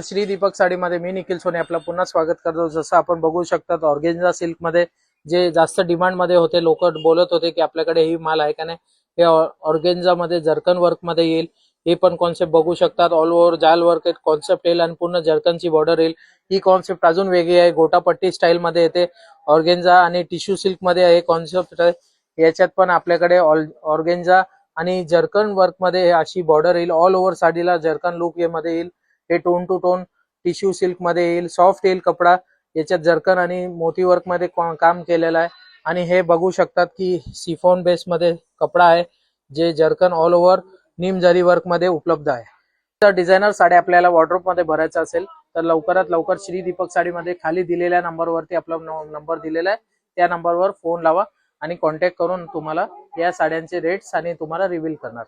श्री दीपक साडीमध्ये मी निखिल सोने आपलं पुन्हा स्वागत करतो। जसं आपण बघू शकता ऑर्गेन्झा सिल्क मध्ये जे जास्त डिमांड मध्ये होते, लोक बोलत होते की आपल्याकडे ही माल आहे का नाही। हे ऑर्गेन्झा मध्ये जर्कन वर्क मध्ये येईल। हे पण कॉन्सेप्ट बघू शकतात, ऑल ओव्हर जाल वर्क कॉन्सेप्ट येईल आणि पूर्ण जर्कनची बॉर्डर येईल। ही कॉन्सेप्ट अजून वेगळी आहे, गोटापट्टी स्टाईल मध्ये येते। ऑर्गेन्झा आणि टिश्यू सिल्क मध्ये हे कॉन्सेप्ट आहे। याच्यात पण आपल्याकडे ऑर्गेन्झा आणि जर्कन वर्क मध्ये अशी बॉर्डर येईल। ऑल ओव्हर साडीला जर्कन लुक मध्ये येईल। हे tone to tone tissue silk मध्ये येईल, सॉफ्ट येईल कपडा। याच्यात जर्कन आणि मोती वर्क मध्ये काम केलेलं आहे। आणि हे बघू शकतात की सिफॉन बेस मध्ये कपडा आहे, जे जर्कन ऑल ओव्हर नीम जरी वर्क मध्ये उपलब्ध आहे। तर डिझायनर साडी आपल्याला वॉर्डरोब मध्ये भरायचं असेल तर लवकरात लवकर श्री दीपक साडीमध्ये खाली दिलेल्या नंबरवरती आपला नंबर दिलेला आहे, त्या नंबरवर फोन लावा आणि कॉन्टॅक्ट करून तुम्हाला या साड्यांचे रेट्स आणि तुम्हाला रिव्हील करणार।